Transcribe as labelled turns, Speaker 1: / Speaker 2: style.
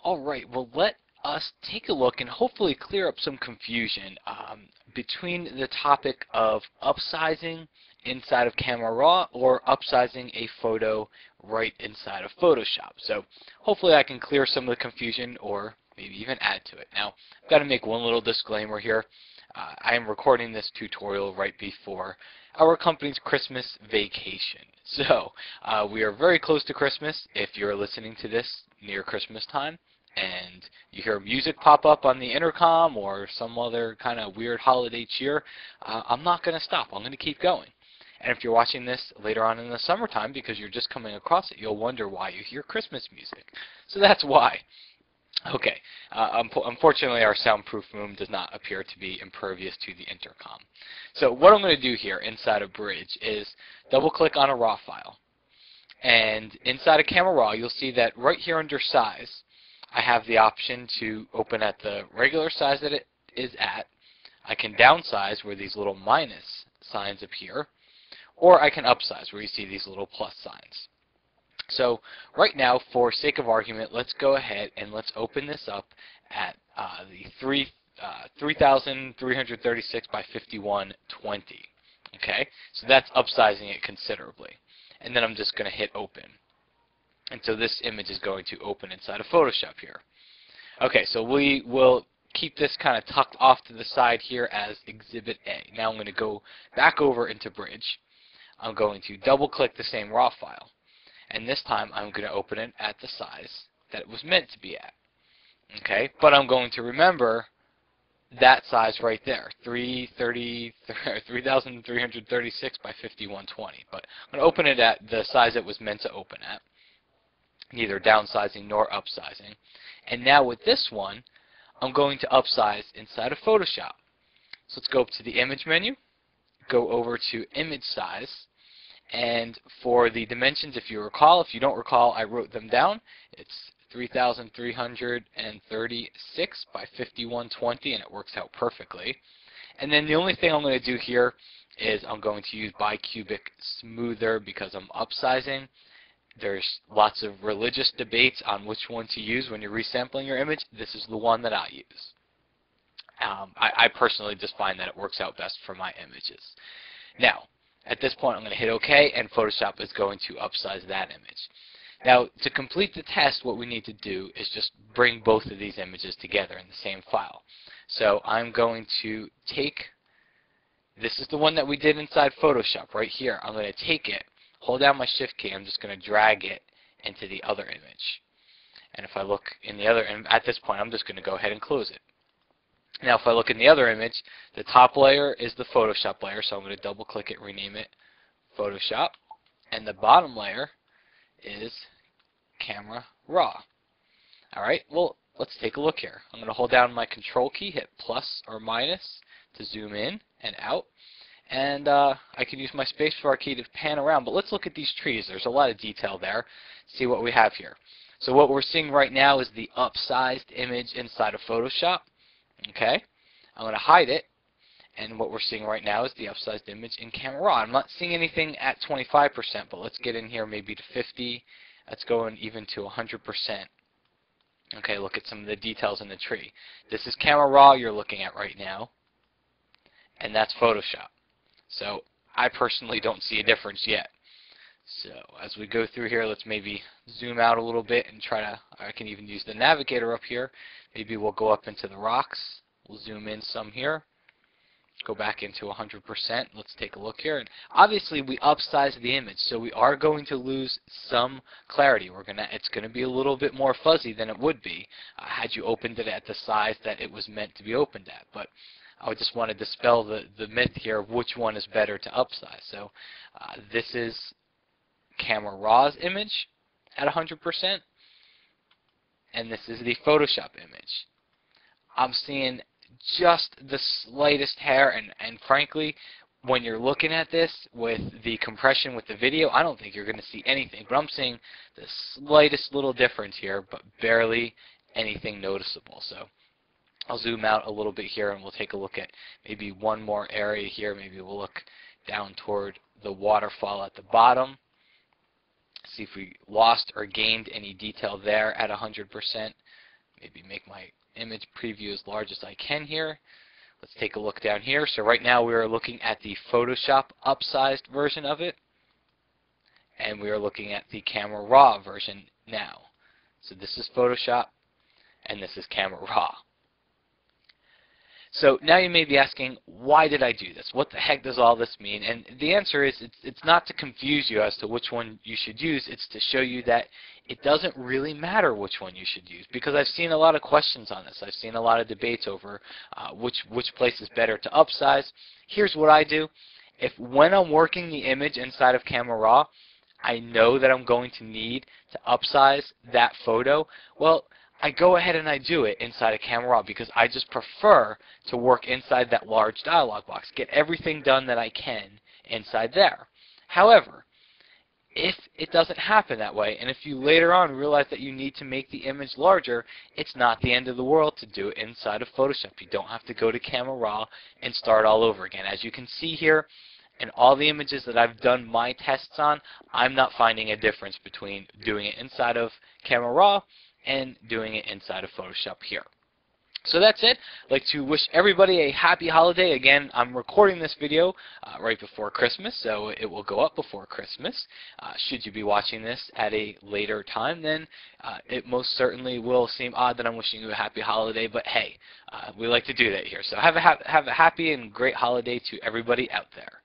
Speaker 1: Alright, well let us take a look and hopefully clear up some confusion between the topic of upsizing inside of Camera Raw or upsizing a photo right inside of Photoshop. So hopefully I can clear some of the confusion or maybe even add to it. Now, I've got to make one little disclaimer here. I am recording this tutorial right before our company's Christmas vacation. So we are very close to Christmas if you're listening to this near Christmas time and you hear music pop up on the intercom or some other kind of weird holiday cheer. I'm not going to stop. I'm going to keep going. And if you're watching this later on in the summertime because you're just coming across it, you'll wonder why you hear Christmas music. So that's why. Okay, unfortunately our soundproof room does not appear to be impervious to the intercom. So what I'm going to do here inside of Bridge is double click on a RAW file. And inside of Camera Raw you'll see that right here under size I have the option to open at the regular size that it is at. I can downsize where these little minus signs appear, or I can upsize where you see these little plus signs. So right now, for sake of argument, let's go ahead and let's open this up at the 3,336 by 5120. Okay, so that's upsizing it considerably. And then I'm just going to hit open. And so this image is going to open inside of Photoshop here. Okay, so we will keep this kind of tucked off to the side here as Exhibit A. Now I'm going to go back over into Bridge. I'm going to double click the same RAW file. And this time I'm going to open it at the size that it was meant to be at. Okay, but I'm going to remember that size right there, 3,336 by 5120. But I'm going to open it at the size it was meant to open at, neither downsizing nor upsizing. And now with this one, I'm going to upsize inside of Photoshop. So let's go up to the image menu, go over to image size. And for the dimensions, if you recall, if you don't recall, I wrote them down. It's 3,336 by 5120, and it works out perfectly. And then the only thing I'm going to do here is I'm going to use bicubic smoother because I'm upsizing. There's lots of religious debates on which one to use when you're resampling your image. This is the one that I use. I personally just find that it works out best for my images. Now, at this point, I'm going to hit OK, and Photoshop is going to upsize that image. Now, to complete the test, what we need to do is just bring both of these images together in the same file. So I'm going to take, this is the one that we did inside Photoshop right here. I'm going to take it, hold down my Shift key, I'm just going to drag it into the other image. And if I look in the other, and at this point, I'm just going to go ahead and close it. Now if I look in the other image, the top layer is the Photoshop layer, so I'm going to double click it, rename it Photoshop, and the bottom layer is Camera Raw. Alright, well let's take a look here. I'm going to hold down my control key, hit plus or minus to zoom in and out, and I can use my spacebar key to pan around, but let's look at these trees. There's a lot of detail there. See what we have here. So what we're seeing right now is the upsized image inside of Photoshop. Okay, I'm going to hide it, and what we're seeing right now is the upsized image in Camera Raw. I'm not seeing anything at 25%, but let's get in here maybe to 50. Let's go in even to 100%. Okay, look at some of the details in the tree. This is Camera Raw you're looking at right now, and that's Photoshop. So I personally don't see a difference yet. So as we go through here, let's maybe zoom out a little bit and try to, I can even use the navigator up here. Maybe we'll go up into the rocks. We'll zoom in some here. Go back into 100%. Let's take a look here. And obviously we upsized the image, so we are going to lose some clarity. It's going to be a little bit more fuzzy than it would be had you opened it at the size that it was meant to be opened at. But I would just want to dispel the myth here of which one is better to upsize. So this is Camera Raw's image at 100%, and this is the Photoshop image. I'm seeing just the slightest hair, and frankly, when you're looking at this with the compression with the video, I don't think you're going to see anything, but I'm seeing the slightest little difference here, but barely anything noticeable. So I'll zoom out a little bit here, and we'll take a look at maybe one more area here. Maybe we'll look down toward the waterfall at the bottom. See if we lost or gained any detail there at 100%. maybe make my image preview as large as I can here. Let's take a look down here. So right now we are looking at the Photoshop upsized version of it, and we are looking at the Camera Raw version now. So this is Photoshop, and this is Camera Raw. So now you may be asking, why did I do this? What the heck does all this mean? And the answer is, it's not to confuse you as to which one you should use. It's to show you that it doesn't really matter which one you should use, because I've seen a lot of questions on this. I've seen a lot of debates over which place is better to upsize. Here's what I do. If when I'm working the image inside of Camera Raw, I know that I'm going to need to upsize that photo, well, I go ahead and I do it inside of Camera Raw because I just prefer to work inside that large dialog box, get everything done that I can inside there. However, if it doesn't happen that way, and if you later on realize that you need to make the image larger, it's not the end of the world to do it inside of Photoshop. You don't have to go to Camera Raw and start all over again. As you can see here, in all the images that I've done my tests on, I'm not finding a difference between doing it inside of Camera Raw and doing it inside of Photoshop here. So that's it. I'd like to wish everybody a happy holiday. Again, I'm recording this video right before Christmas, so it will go up before Christmas. Should you be watching this at a later time, then it most certainly will seem odd that I'm wishing you a happy holiday, but hey, we like to do that here. So have a happy and great holiday to everybody out there.